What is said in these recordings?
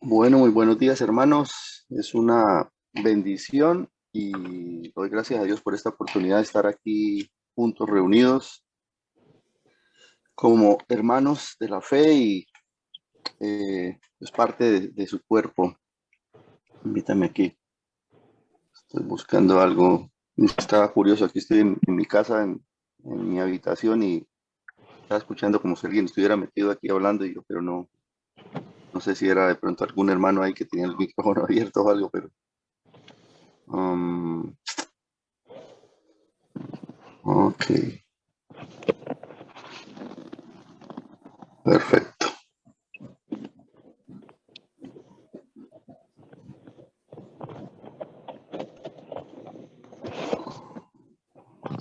Bueno, muy buenos días, hermanos. Es una bendición y doy gracias a Dios por esta oportunidad de estar aquí juntos, reunidos como hermanos de la fe y es parte de su cuerpo. Invítame aquí. Estoy buscando algo. Estaba curioso. Aquí estoy en mi casa, en mi habitación y estaba escuchando como si alguien estuviera metido aquí hablando y yo, pero no sé si era de pronto algún hermano ahí que tenía el micrófono abierto o algo, pero um, ok. Perfecto.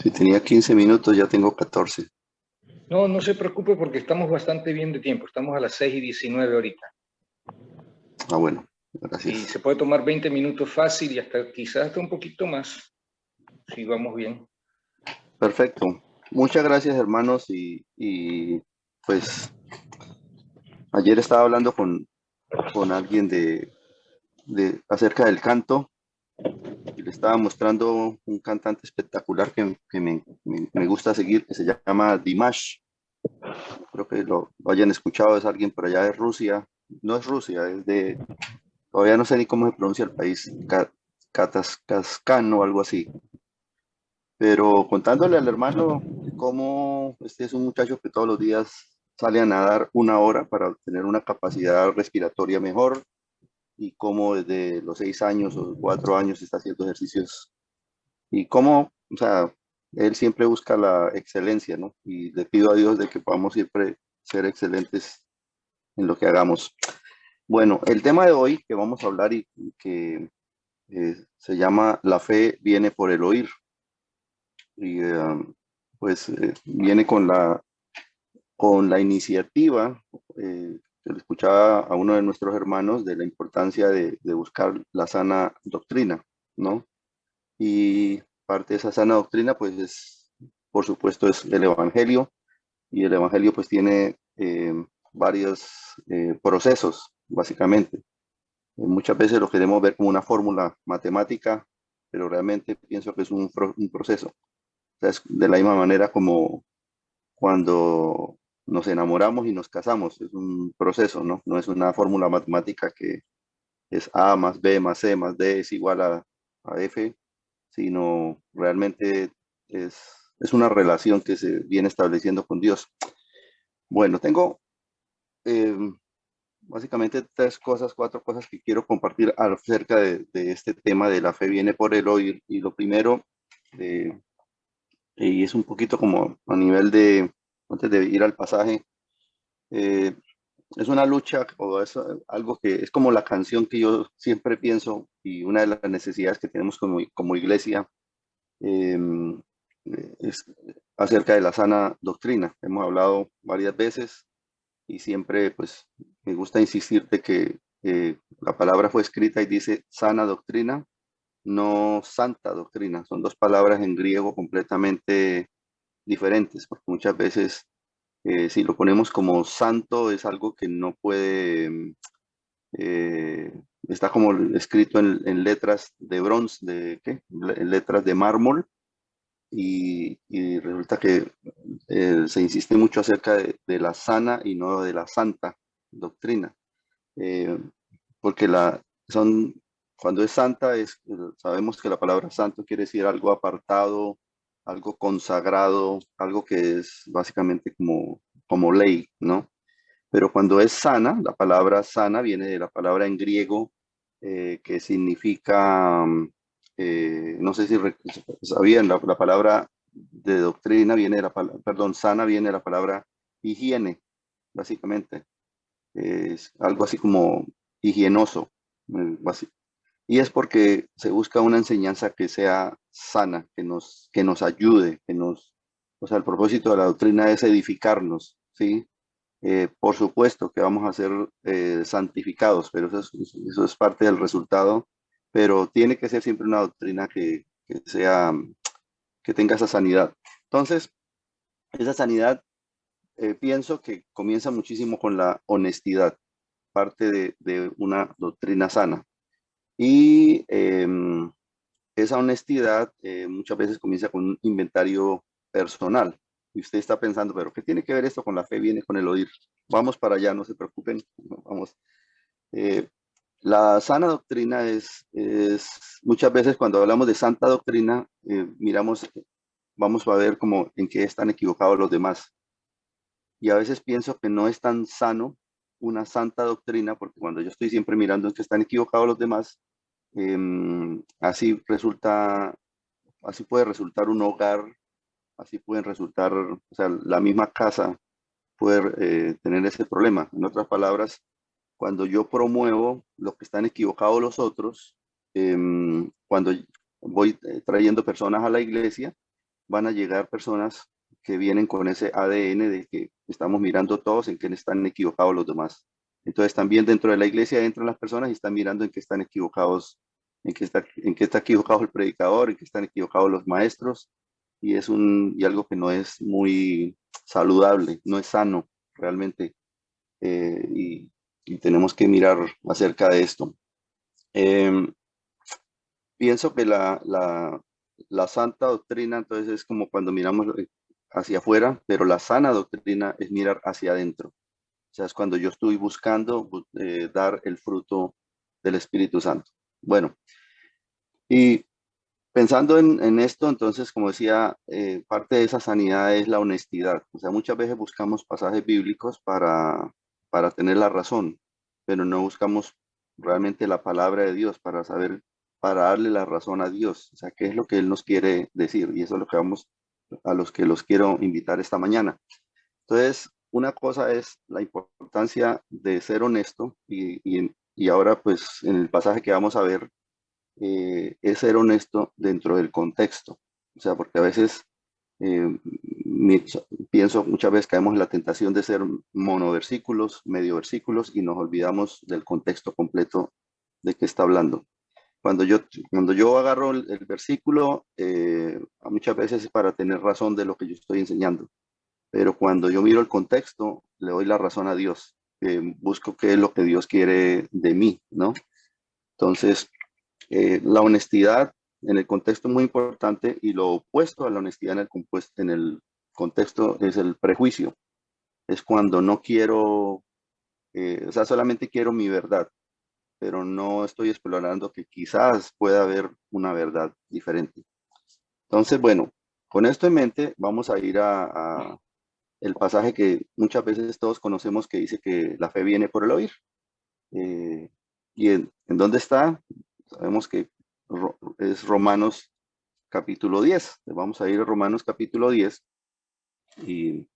Si tenía 15 minutos, ya tengo 14. No, no se preocupe porque estamos bastante bien de tiempo. Estamos a las 6:19 ahorita. Ah, bueno, Y gracias. se puede tomar 20 minutos fácil y hasta quizás hasta un poquito más, si vamos bien. Perfecto. Muchas gracias, hermanos. Pues ayer estaba hablando con alguien acerca del canto y le estaba mostrando un cantante espectacular que me gusta seguir, que se llama Dimash. Creo que lo hayan escuchado, es alguien por allá de Rusia. No es Rusia, todavía no sé ni cómo se pronuncia el país, Kazajstán o algo así. Pero contándole al hermano cómo este es un muchacho que todos los días sale a nadar una hora para obtener una capacidad respiratoria mejor y cómo desde los 6 años o 4 años está haciendo ejercicios y cómo, o sea, él siempre busca la excelencia, ¿no? Y le pido a Dios de que podamos siempre ser excelentes en lo que hagamos. Bueno, el tema de hoy que vamos a hablar y que se llama La fe viene por el oír. Y pues viene con la iniciativa, que le escuchaba a uno de nuestros hermanos de la importancia de buscar la sana doctrina, ¿no? Y parte de esa sana doctrina, pues por supuesto, es el Evangelio, y el Evangelio pues tiene varios procesos, básicamente. Muchas veces lo queremos ver como una fórmula matemática, pero realmente pienso que es un proceso. O sea, es de la misma manera como cuando nos enamoramos y nos casamos. Es un proceso, ¿no? No es una fórmula matemática que es A más B más C más D es igual a F, sino realmente es, es una relación que se viene estableciendo con Dios. Bueno, tengo eh, básicamente cuatro cosas que quiero compartir acerca de este tema de la fe viene por el oír. Y lo primero, eh, y es un poquito como a nivel antes de ir al pasaje, eh, es una lucha o es algo que es como la canción que yo siempre pienso y una de las necesidades que tenemos como iglesia eh, es acerca de la sana doctrina. Hemos hablado varias veces y siempre pues me gusta insistir de que la palabra fue escrita y dice sana doctrina, no santa doctrina. Son dos palabras en griego completamente diferentes, porque muchas veces si lo ponemos como santo es algo que no puede, eh, está como escrito en letras de bronce, en letras de mármol, y resulta que se insiste mucho acerca de la sana y no de la santa doctrina, eh, porque cuando es santa, sabemos que la palabra santo quiere decir algo apartado, algo consagrado, algo que es básicamente como ley, ¿no? Pero cuando es sana, la palabra sana viene de la palabra en griego que significa, no sé si sabían, la palabra de doctrina viene de perdón, sana viene de la palabra higiene, básicamente. Es algo así como higienoso. Y es porque se busca una enseñanza que sea sana, que nos ayude, o sea, el propósito de la doctrina es edificarnos, ¿sí? Por supuesto que vamos a ser santificados, pero eso es parte del resultado, pero tiene que ser siempre una doctrina que tenga esa sanidad. Entonces, esa sanidad pienso que comienza muchísimo con la honestidad. parte de una doctrina sana. Y esa honestidad muchas veces comienza con un inventario personal. Y usted está pensando, pero ¿qué tiene que ver esto con la fe? Viene con el oír. Vamos para allá, no se preocupen. Vamos. Eh, la sana doctrina es muchas veces cuando hablamos de santa doctrina, miramos, vamos a ver como en qué están equivocados los demás. Y a veces pienso que no es tan sano una santa doctrina, porque cuando yo estoy siempre mirando en qué están equivocados los demás, así resulta, así puede resultar un hogar, así pueden resultar, o sea, la misma casa puede tener ese problema. En otras palabras, cuando yo promuevo lo que están equivocados los otros, cuando voy trayendo personas a la iglesia, van a llegar personas que vienen con ese ADN de que estamos mirando todos en qué están equivocados los demás. Entonces también dentro de la iglesia entran las personas y están mirando en qué están equivocados, en qué está equivocado el predicador, en qué están equivocados los maestros, y y algo que no es muy saludable, no es sano realmente, y tenemos que mirar acerca de esto. Em, Pienso que la santa doctrina, entonces, es como cuando miramos hacia afuera, pero la sana doctrina es mirar hacia adentro. O sea, es cuando yo estoy buscando dar el fruto del Espíritu Santo. Bueno, y pensando en esto, entonces, como decía, parte de esa sanidad es la honestidad. O sea, muchas veces buscamos pasajes bíblicos para tener la razón, pero no buscamos realmente la palabra de Dios para saber, para darle la razón a Dios. O sea, qué es lo que Él nos quiere decir. Y eso es lo que vamos, a los que los quiero invitar esta mañana. Entonces, una cosa es la importancia de ser honesto y ahora, pues, en el pasaje que vamos a ver, es ser honesto dentro del contexto. O sea, porque a veces mi- pienso, muchas veces caemos en la tentación de ser monoversículos, medio versículos y nos olvidamos del contexto completo de qué está hablando. Cuando yo agarro el versículo, muchas veces es para tener razón de lo que yo estoy enseñando, pero cuando yo miro el contexto, le doy la razón a Dios, busco qué es lo que Dios quiere de mí, ¿no? Entonces, la honestidad en el contexto es muy importante y lo opuesto a la honestidad en el contexto es el prejuicio. Es cuando no quiero, o sea, solamente quiero mi verdad, pero no estoy explorando que quizás pueda haber una verdad diferente. Entonces, bueno, con esto en mente, vamos a ir a el pasaje que muchas veces todos conocemos que dice que la fe viene por el oír. Eh, ¿Y en dónde está? Sabemos que es Romanos capítulo 10. Vamos a ir a Romanos capítulo 10 y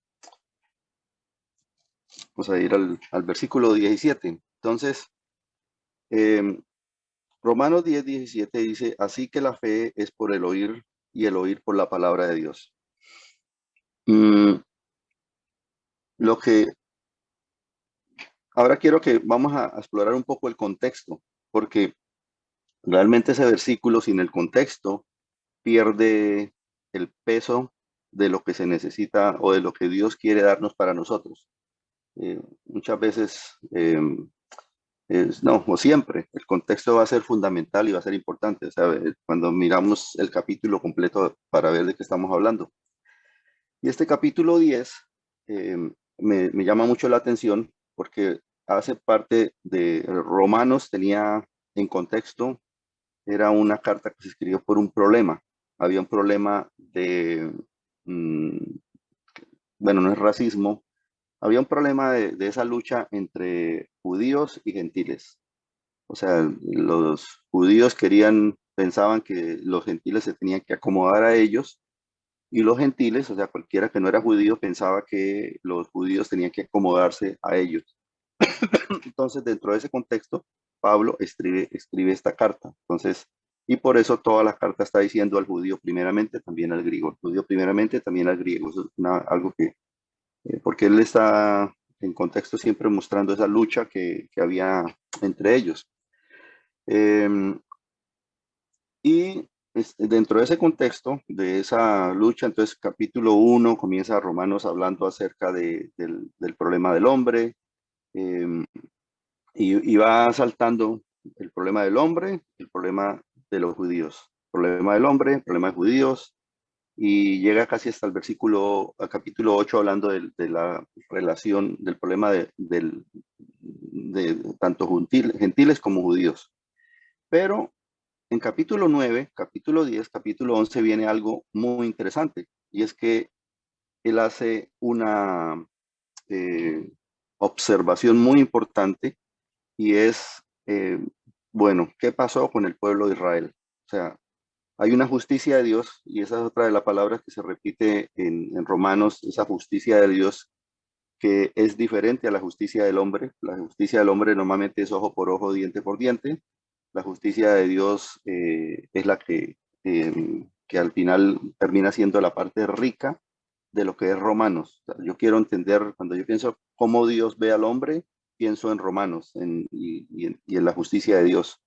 vamos a ir al versículo 17. Entonces, eh, Romanos 10, 17 dice, así que la fe es por el oír y el oír por la palabra de Dios. Mm, lo que ahora quiero que vamos a explorar un poco el contexto, porque realmente ese versículo sin el contexto pierde el peso de lo que se necesita o de lo que Dios quiere darnos para nosotros. Muchas veces, no, o siempre, el contexto va a ser fundamental y va a ser importante. O sea, cuando miramos el capítulo completo para ver de qué estamos hablando. Y este capítulo 10 eh, me llama mucho la atención porque hace parte de Romanos, tenía en contexto, era una carta que se escribió por un problema. Había un problema de, mm, bueno, no es racismo, había un problema de esa lucha entre judíos y gentiles. O sea, los judíos pensaban que los gentiles se tenían que acomodar a ellos y los gentiles, o sea, cualquiera que no era judío, pensaba que los judíos tenían que acomodarse a ellos. Entonces, dentro de ese contexto, Pablo escribe esta carta. Entonces, y por eso toda la carta está diciendo al judío primeramente, también al griego. Al judío primeramente, también al griego. Eso es algo que, porque él está en contexto siempre mostrando esa lucha que había entre ellos. Eh, y dentro de ese contexto, de esa lucha, entonces capítulo 1 comienza Romanos hablando acerca del problema del hombre. Eh, y va saltando el problema del hombre, el problema de los judíos. Problema del hombre, problema de judíos, y llega casi hasta el capítulo 8 hablando de la relación, del problema de tanto gentiles como judíos. Pero en capítulo 9, capítulo 10, capítulo 11 viene algo muy interesante, y es que él hace una eh, observación muy importante, y es, eh, bueno, ¿qué pasó con el pueblo de Israel? O sea, hay una justicia de Dios, y esa es otra de las palabras que se repite en Romanos, esa justicia de Dios que es diferente a la justicia del hombre. La justicia del hombre normalmente es ojo por ojo, diente por diente. La justicia de Dios es la que al final termina siendo la parte rica de lo que es Romanos. O sea, yo quiero entender, cuando yo pienso cómo Dios ve al hombre, pienso en Romanos y en la justicia de Dios,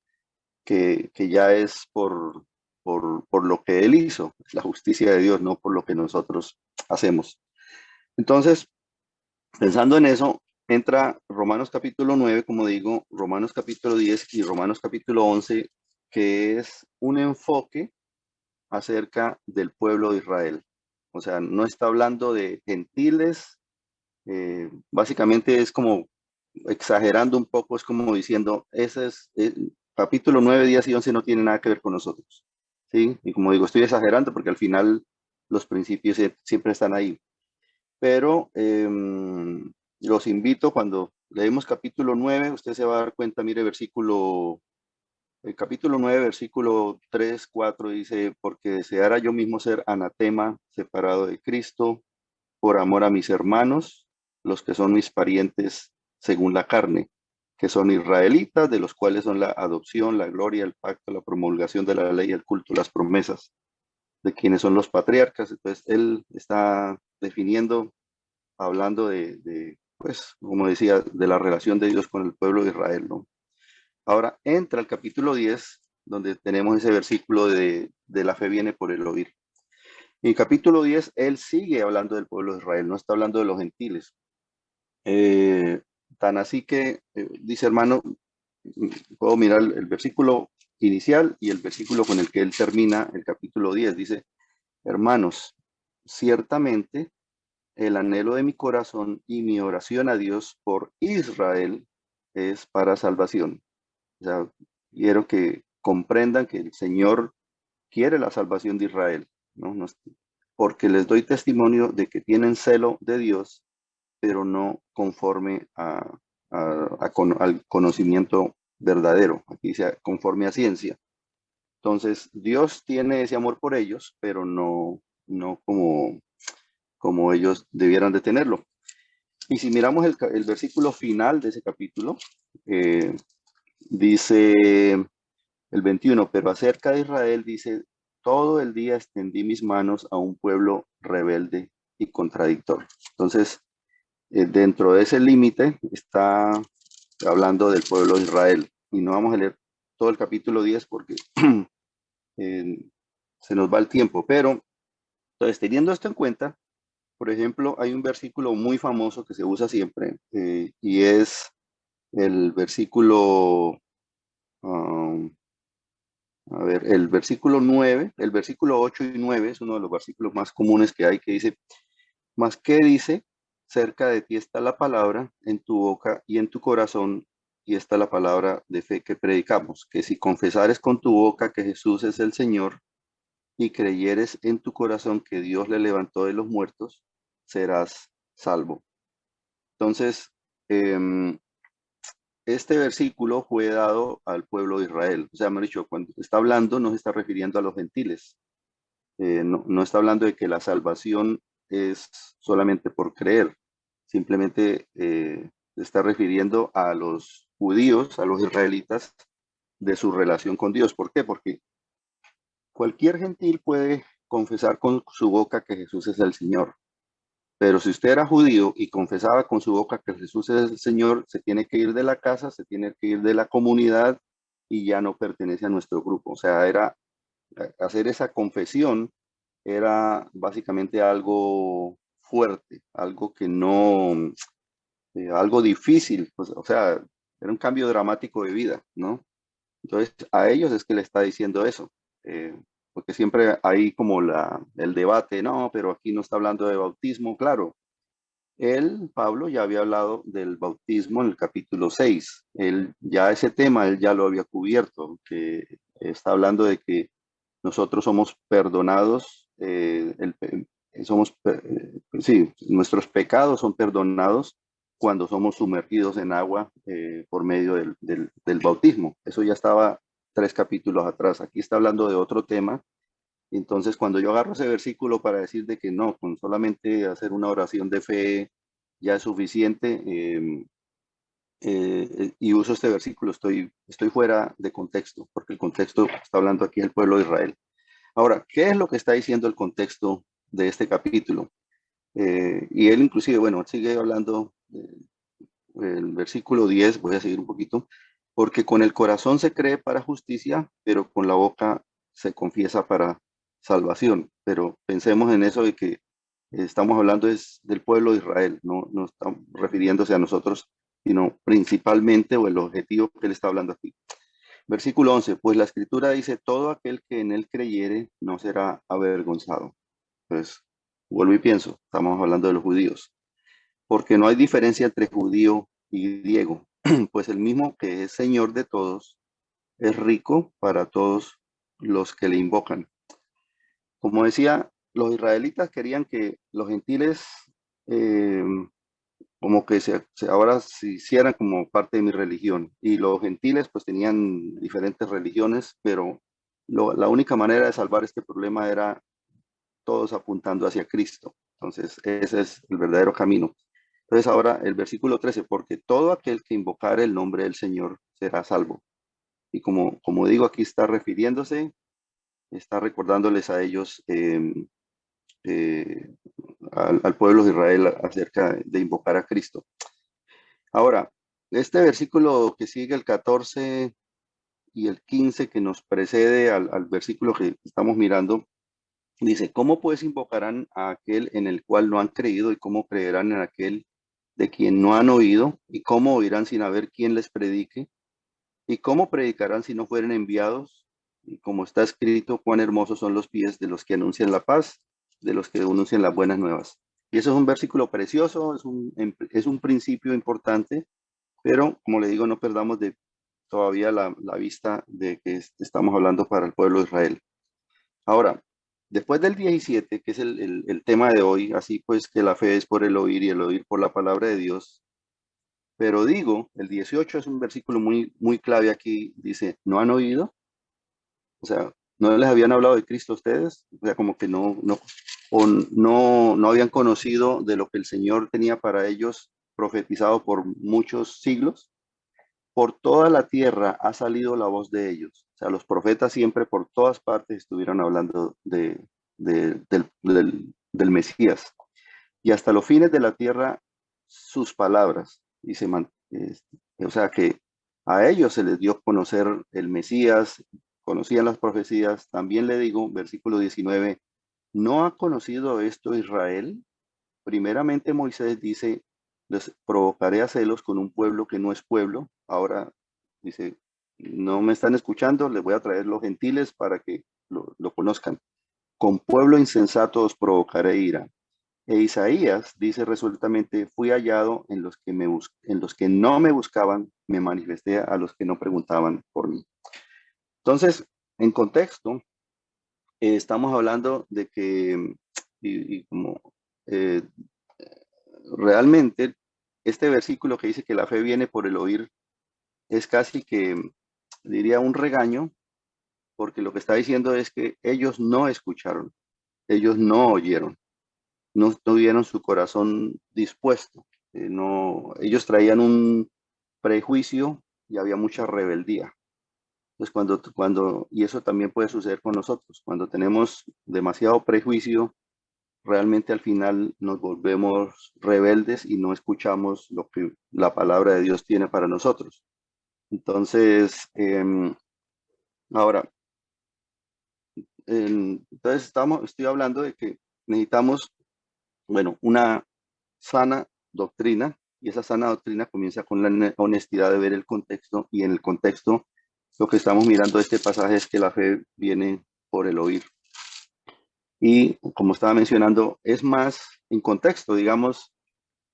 que ya es por lo que Él hizo, la justicia de Dios, no por lo que nosotros hacemos. Entonces, pensando en eso, entra Romanos capítulo 9, como digo, Romanos capítulo 10 y Romanos capítulo 11, que es un enfoque acerca del pueblo de Israel. O sea, no está hablando de gentiles, básicamente es como exagerando un poco, es como diciendo, ese es, capítulo 9, 10 y 11 no tiene nada que ver con nosotros. ¿Sí? Y como digo, estoy exagerando porque al final los principios siempre están ahí. Pero los invito, cuando leemos capítulo 9, usted se va a dar cuenta, mire, el capítulo 9, versículo 3, 4 dice, porque deseara yo mismo ser anatema, separado de Cristo, por amor a mis hermanos, los que son mis parientes según la carne, que son israelitas, de los cuales son la adopción, la gloria, el pacto, la promulgación de la ley, el culto, las promesas, de quienes son los patriarcas. Entonces, él está definiendo, hablando pues, como decía, de la relación de Dios con el pueblo de Israel, ¿no? Ahora entra el capítulo 10, donde tenemos ese versículo de la fe viene por el oír. En capítulo 10, él sigue hablando del pueblo de Israel, no está hablando de los gentiles. Eh, Tan así que, dice hermano, puedo mirar el versículo inicial y el versículo con el que él termina el capítulo 10. Dice, hermanos, ciertamente el anhelo de mi corazón y mi oración a Dios por Israel es para salvación. O sea, quiero que comprendan que el Señor quiere la salvación de Israel, ¿no? Porque les doy testimonio de que tienen celo de Dios, pero no conforme al conocimiento verdadero. Aquí dice conforme a ciencia. Entonces, Dios tiene ese amor por ellos, pero no como ellos debieran de tenerlo. Y si miramos el versículo final de ese capítulo, eh, dice el 21, pero acerca de Israel dice, todo el día extendí mis manos a un pueblo rebelde y contradictor. Entonces, dentro de ese límite está hablando del pueblo de Israel. Y no vamos a leer todo el capítulo 10 porque eh, se nos va el tiempo. Pero, entonces, teniendo esto en cuenta, por ejemplo, hay un versículo muy famoso que se usa siempre, y es el versículo, um, a ver, el versículo 9, el versículo 8 y 9 es uno de los versículos más comunes que hay, que dice, más que dice, cerca de ti está la palabra en tu boca y en tu corazón, y está la palabra de fe que predicamos, que si confesares con tu boca que Jesús es el Señor y creyeres en tu corazón que Dios le levantó de los muertos, serás salvo. Entonces, em, este versículo fue dado al pueblo de Israel. O sea, me han dicho, cuando está hablando, no se está refiriendo a los gentiles. No está hablando de que la salvación es solamente por creer. Simplemente se está refiriendo a los judíos, a los israelitas, de su relación con Dios. ¿Por qué? Porque cualquier gentil puede confesar con su boca que Jesús es el Señor. Pero si usted era judío y confesaba con su boca que Jesús es el Señor, se tiene que ir de la casa, se tiene que ir de la comunidad y ya no pertenece a nuestro grupo. O sea, era hacer esa confesión era básicamente algo fuerte, algo que no, algo difícil. Pues, o sea, era un cambio dramático de vida, ¿no? Entonces, a ellos es que le está diciendo eso, porque siempre hay como el debate, no, pero aquí no está hablando de bautismo, claro. Él, Pablo, ya había hablado del bautismo en el capítulo 6. Él ya ese tema, él ya lo había cubierto, que está hablando de que nosotros somos perdonados, sí, nuestros pecados son perdonados cuando somos sumergidos en agua por medio del bautismo. Eso ya estaba 3 capítulos atrás. Aquí está hablando de otro tema. Entonces, cuando yo agarro ese versículo para decir de que no, con solamente hacer una oración de fe ya es suficiente, y uso este versículo, estoy fuera de contexto, porque el contexto está hablando aquí del pueblo de Israel. Ahora, ¿qué es lo que está diciendo el contexto de este capítulo? Y él inclusive, bueno, sigue hablando, el versículo 10, voy a seguir un poquito, porque con el corazón se cree para justicia, pero con la boca se confiesa para salvación. Pero pensemos en eso de que estamos hablando es del pueblo de Israel, no estamos refiriéndose a nosotros, sino principalmente, o el objetivo que él está hablando aquí. Versículo 11, pues la escritura dice, todo aquel que en él creyere no será avergonzado. Pues vuelvo y pienso, estamos hablando de los judíos, porque no hay diferencia entre judío y griego, pues el mismo que es Señor de todos es rico para todos los que le invocan. Como decía, los israelitas querían que los gentiles eh, como que ahora se hicieran como parte de mi religión. Y los gentiles pues tenían diferentes religiones, pero la única manera de salvar este problema era todos apuntando hacia Cristo. Entonces, ese es el verdadero camino. Entonces, ahora el versículo 13, porque todo aquel que invocare el nombre del Señor será salvo. Y como digo, aquí está refiriéndose, está recordándoles a ellos, eh, al pueblo de Israel acerca de invocar a Cristo. Ahora, este versículo que sigue, el 14 y el 15 que nos precede al versículo que estamos mirando, dice, ¿cómo pues invocarán a aquel en el cual no han creído y cómo creerán en aquel de quien no han oído? ¿Y cómo oirán sin haber quien les predique? ¿Y cómo predicarán si no fueren enviados? Y como está escrito, cuán hermosos son los pies de los que anuncian la paz, de los que anuncian las buenas nuevas. Y eso es un versículo precioso, es un principio importante, pero como le digo, no perdamos de todavía la vista de que estamos hablando para el pueblo de Israel. Ahora, después del 17, que es el tema de hoy, así pues que la fe es por el oír y el oír por la palabra de Dios, pero digo, el 18 es un versículo muy, muy clave aquí, dice, ¿no han oído? O sea, ¿no les habían hablado de Cristo a ustedes? O sea, como que no habían conocido de lo que el Señor tenía para ellos profetizado por muchos siglos. Por toda la tierra ha salido la voz de ellos. O sea, los profetas siempre por todas partes estuvieron hablando del Mesías. Y hasta los fines de la tierra, sus palabras. O sea, que a ellos se les dio a conocer el Mesías, conocían las profecías. También le digo, versículo 19, ¿no ha conocido esto Israel? Primeramente Moisés dice, les provocaré a celos con un pueblo que no es pueblo. Ahora dice, no me están escuchando, les voy a traer los gentiles para que lo conozcan. Con pueblo insensato os provocaré ira. E Isaías dice resueltamente, fui hallado en los que no me buscaban, me manifesté a los que no preguntaban por mí. Entonces, en contexto, estamos hablando de que, y como eh, realmente este versículo que dice que la fe viene por el oír es casi que, diría, un regaño, porque lo que está diciendo es que ellos no escucharon, ellos no oyeron, no tuvieron su corazón dispuesto, no, ellos traían un prejuicio y había mucha rebeldía. Entonces, y eso también puede suceder con nosotros, cuando tenemos demasiado prejuicio, realmente al final nos volvemos rebeldes y no escuchamos lo que la palabra de Dios tiene para nosotros. Entonces, ahora, entonces estoy hablando de que necesitamos, bueno, una sana doctrina, Y esa sana doctrina comienza con la honestidad de ver el contexto, y en el contexto lo que estamos mirando de este pasaje es que la fe viene por el oír. Y como estaba mencionando, es más en contexto, digamos,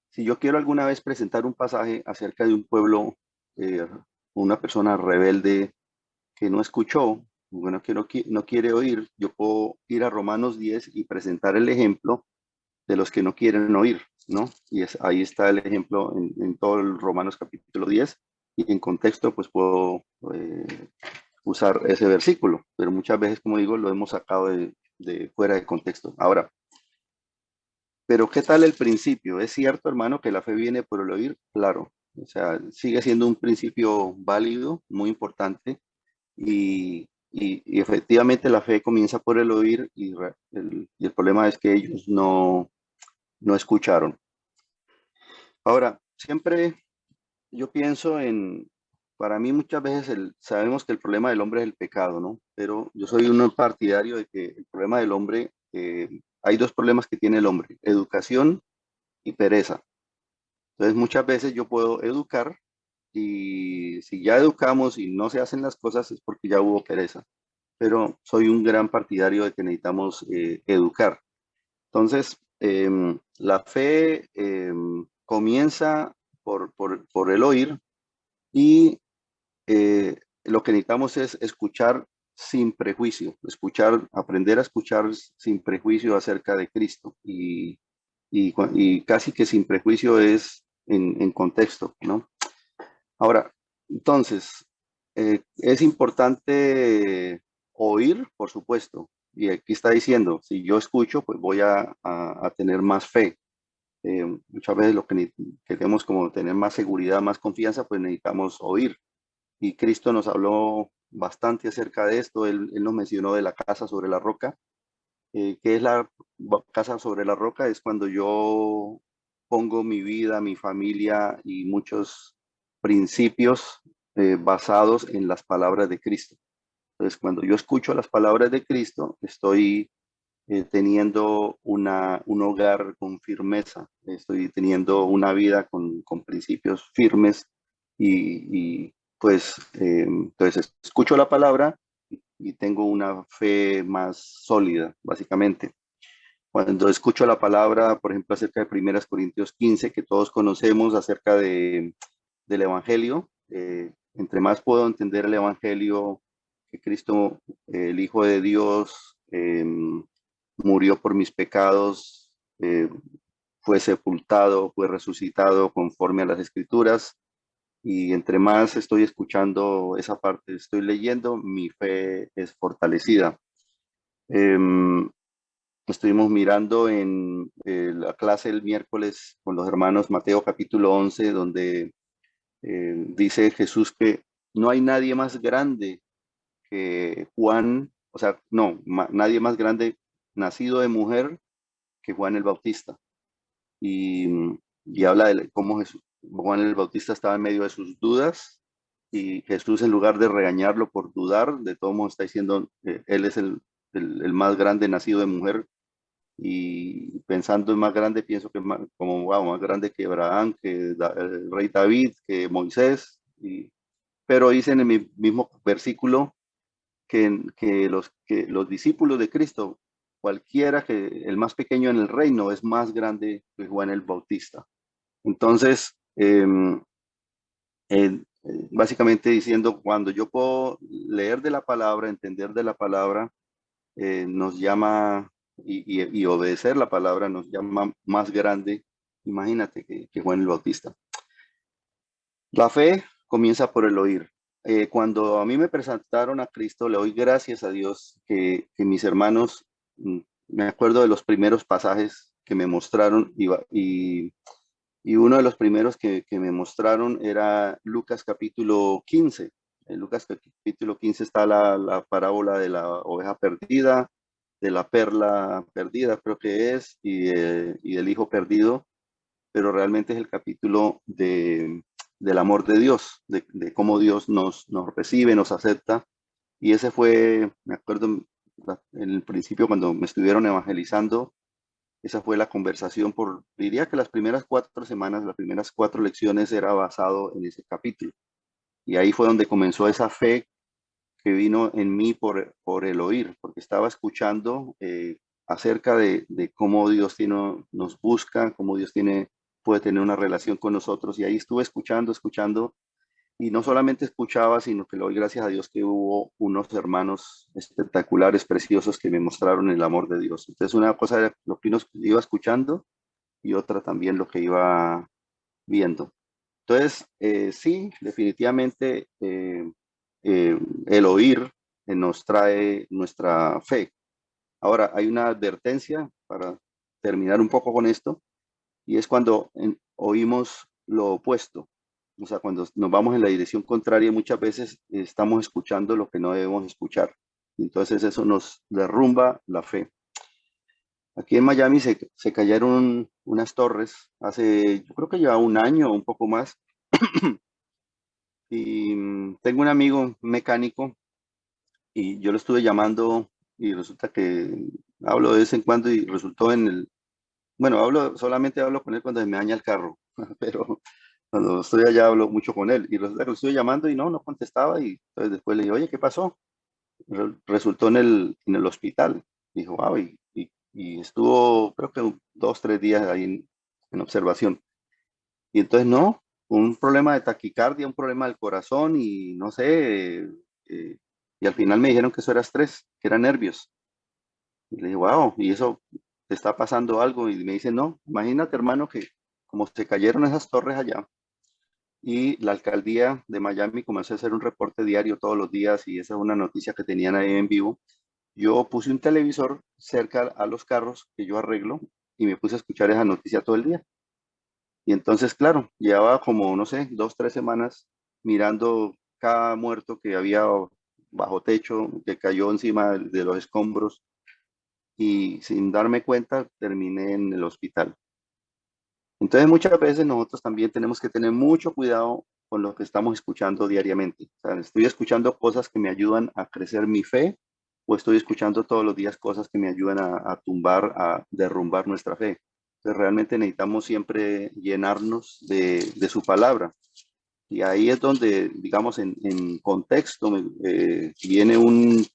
si yo quiero alguna vez presentar un pasaje acerca de un pueblo, una persona rebelde que no escuchó, bueno, que no quiere oír, yo puedo ir a Romanos 10 y presentar el ejemplo de los que no quieren oír, ¿no? Y ahí está el ejemplo en todo el Romanos capítulo 10, y en contexto pues puedo usar ese versículo, pero muchas veces, como digo, lo hemos sacado de fuera de contexto. Ahora, pero ¿qué tal el principio? ¿Es cierto, hermano, que la fe viene por el oír? Claro, o sea, sigue siendo un principio válido, muy importante, y efectivamente la fe comienza por el oír, y el problema es que ellos no escucharon. Ahora, siempre yo pienso para mí muchas veces sabemos que el problema del hombre es el pecado, ¿no? Pero yo soy un partidario de que el problema del hombre, hay dos problemas que tiene el hombre: educación y pereza. Entonces muchas veces yo puedo educar, y si ya educamos y no se hacen las cosas es porque ya hubo pereza. Pero soy un gran partidario de que necesitamos educar. Entonces, la fe comienza por el oír, y lo que necesitamos es escuchar sin prejuicio, aprender a escuchar sin prejuicio acerca de Cristo, y casi que sin prejuicio es en contexto, ¿no? Ahora, entonces, es importante oír, por supuesto, y aquí está diciendo, si yo escucho, pues voy a tener más fe. Muchas veces lo que queremos como tener más seguridad, más confianza, pues necesitamos oír. Y Cristo nos habló bastante acerca de esto. Él nos mencionó de la casa sobre la roca. ¿Qué es la casa sobre la roca? Es cuando yo pongo mi vida, mi familia y muchos principios basados en las palabras de Cristo. Entonces, cuando yo escucho las palabras de Cristo, estoy teniendo un hogar con firmeza, estoy teniendo una vida con principios firmes, pues entonces escucho la palabra y tengo una fe más sólida, básicamente. Cuando escucho la palabra, por ejemplo, acerca de 1 Corintios 15, que todos conocemos acerca del Evangelio, entre más puedo entender el Evangelio, que Cristo, el Hijo de Dios, murió por mis pecados, fue sepultado, fue resucitado conforme a las Escrituras, y entre más estoy escuchando esa parte, estoy leyendo, mi fe es fortalecida. Estuvimos mirando en la clase el miércoles con los hermanos Mateo capítulo 11, donde dice Jesús que no hay nadie más grande que Juan, o sea, no, nadie más grande nacido de mujer que Juan el Bautista. Y, y habla de cómo Juan el Bautista estaba en medio de sus dudas, y Jesús, en lugar de regañarlo por dudar, de todo modo está diciendo, él es el más grande nacido de mujer. Y pensando en más grande, pienso que como wow, más grande que Abraham, que el rey David, que Moisés. Pero dice en el mismo versículo que los discípulos de Cristo, cualquiera, que el más pequeño en el reino es más grande que Juan el Bautista. Entonces, básicamente diciendo, cuando yo puedo leer de la palabra, entender de la palabra, nos llama, y obedecer la palabra nos llama más grande, imagínate, que Juan el Bautista. La fe comienza por el oír. Cuando a mí me presentaron a Cristo, le doy gracias a Dios que mis hermanos, me acuerdo de los primeros pasajes que me mostraron, y uno de los primeros que me mostraron era Lucas capítulo 15. En Lucas capítulo 15 está la parábola de la oveja perdida, de la perla perdida, creo que es, y del hijo perdido, pero realmente es el capítulo del amor de Dios, de cómo Dios nos recibe, nos acepta. Y ese fue, me acuerdo, en el principio cuando me estuvieron evangelizando, Esa fue la conversación diría que las primeras 4 semanas, las primeras 4 lecciones era basado en ese capítulo. Y ahí fue donde comenzó esa fe que vino en mí por el oír, porque estaba escuchando acerca de cómo Dios nos busca, cómo Dios puede tener una relación con nosotros. Y ahí estuve escuchando, y no solamente escuchaba, sino que le doy gracias a Dios que hubo unos hermanos espectaculares, preciosos, que me mostraron el amor de Dios. Entonces, una cosa era lo que uno iba escuchando y otra también lo que iba viendo. Entonces, sí, definitivamente el oír nos trae nuestra fe. Ahora, hay una advertencia para terminar un poco con esto, y es cuando oímos lo opuesto. O sea, cuando nos vamos en la dirección contraria, muchas veces estamos escuchando lo que no debemos escuchar. Entonces eso nos derrumba la fe. Aquí en Miami se cayeron unas torres hace, yo creo que lleva un año o un poco más. Y tengo un amigo mecánico y yo lo estuve llamando y resulta que hablo de vez en cuando y resultó bueno, solamente hablo con él cuando se me daña el carro, pero cuando estoy allá hablo mucho con él y resulta que lo estuve llamando y no contestaba, y entonces después le dije, oye, ¿qué pasó? Resultó en el hospital. Dijo, wow, y estuvo creo que 2, 3 días ahí en observación. Y entonces no, un problema de taquicardia, un problema del corazón y no sé, y al final me dijeron que eso era estrés, que eran nervios. Y le dije, wow, ¿y eso te está pasando algo? Y me dice, no, imagínate hermano que como se cayeron esas torres allá y la alcaldía de Miami comenzó a hacer un reporte diario todos los días, y esa es una noticia que tenían ahí en vivo, yo puse un televisor cerca a los carros que yo arreglo y me puse a escuchar esa noticia todo el día. Y entonces, claro, llevaba como, no sé, 2, 3 semanas mirando cada muerto que había bajo techo, que cayó encima de los escombros, y sin darme cuenta terminé en el hospital. Entonces, muchas veces nosotros también tenemos que tener mucho cuidado con lo que estamos escuchando diariamente. O sea, estoy escuchando cosas que me ayudan a crecer mi fe, o estoy escuchando todos los días cosas que me ayudan a tumbar, a derrumbar nuestra fe. Entonces, realmente necesitamos siempre llenarnos de su palabra. Y ahí es donde, digamos, en contexto, viene un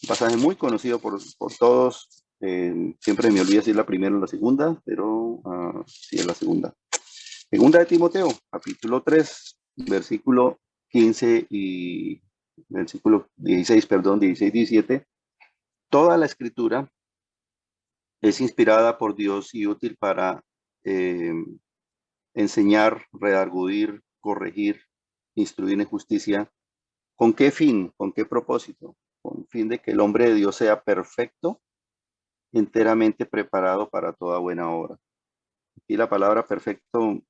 pasaje muy conocido por todos. Siempre me olvido si es la primera o la segunda, pero sí es la segunda. Segunda de Timoteo, capítulo 3, versículo 15 y versículo 16, perdón, 16, 17. Toda la escritura es inspirada por Dios y útil para eh, enseñar, redarguir, corregir, instruir en justicia. ¿Con qué fin? ¿Con qué propósito? Con fin de que el hombre de Dios sea perfecto, enteramente preparado para toda buena obra. Y la palabra perfecto,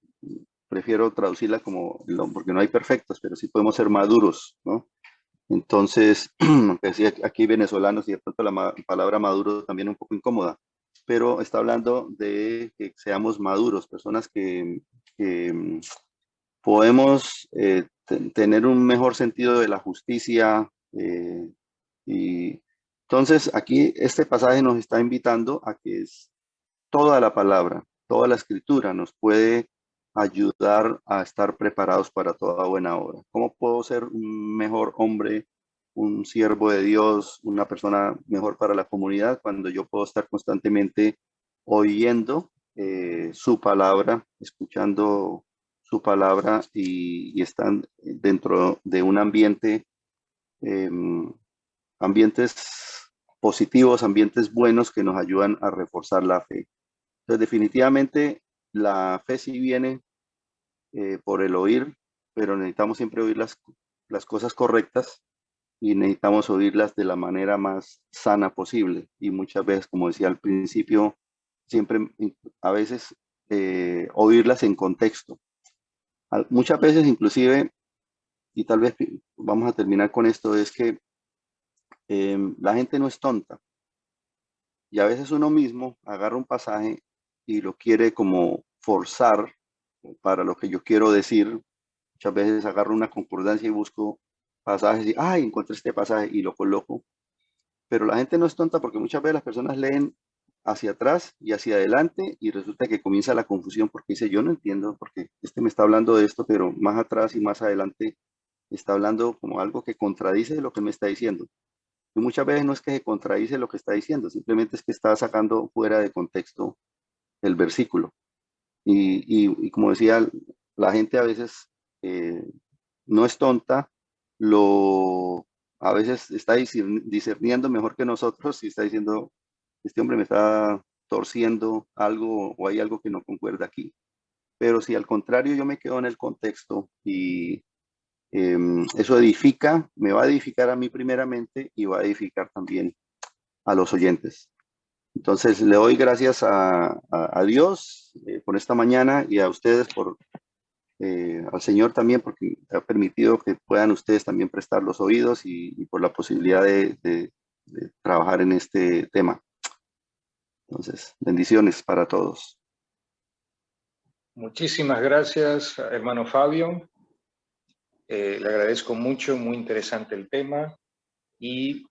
prefiero traducirla como, porque no hay perfectos, pero sí podemos ser maduros, ¿no? Entonces, aunque sí, aquí venezolanos y de pronto la palabra maduro también es un poco incómoda, pero está hablando de que seamos maduros, personas que podemos tener un mejor sentido de la justicia. Y entonces aquí este pasaje nos está invitando a que toda la palabra, toda la escritura nos puede ayudar a estar preparados para toda buena obra. ¿Cómo puedo ser un mejor hombre, un siervo de Dios, una persona mejor para la comunidad, cuando yo puedo estar constantemente oyendo su palabra, escuchando su palabra, y están dentro de un ambiente, eh, ambientes positivos, ambientes buenos que nos ayudan a reforzar la fe? Entonces, definitivamente, la fe sí viene por el oír, pero necesitamos siempre oír las cosas correctas, y necesitamos oírlas de la manera más sana posible. Y muchas veces, como decía al principio, siempre, a veces, oírlas en contexto. Muchas veces, inclusive, y tal vez vamos a terminar con esto, es que la gente no es tonta. Y a veces uno mismo agarra un pasaje y lo quiere como forzar para lo que yo quiero decir. Muchas veces agarro una concordancia y busco pasajes y, encontré este pasaje y lo coloco. Pero la gente no es tonta, porque muchas veces las personas leen hacia atrás y hacia adelante, y resulta que comienza la confusión porque dice, yo no entiendo, porque este me está hablando de esto, pero más atrás y más adelante está hablando como algo que contradice lo que me está diciendo. Y muchas veces no es que se contradice lo que está diciendo, simplemente es que está sacando fuera de contexto el versículo. Y como decía, la gente a veces no es tonta, a veces está discerniendo mejor que nosotros y está diciendo, este hombre me está torciendo algo o hay algo que no concuerda aquí. Pero si al contrario yo me quedo en el contexto y eso edifica, me va a edificar a mí primeramente y va a edificar también a los oyentes. Entonces le doy gracias a Dios por esta mañana y a ustedes al Señor también porque ha permitido que puedan ustedes también prestar los oídos y por la posibilidad de trabajar en este tema. Entonces, bendiciones para todos. Muchísimas gracias, hermano Fabio. Le agradezco mucho, muy interesante el tema y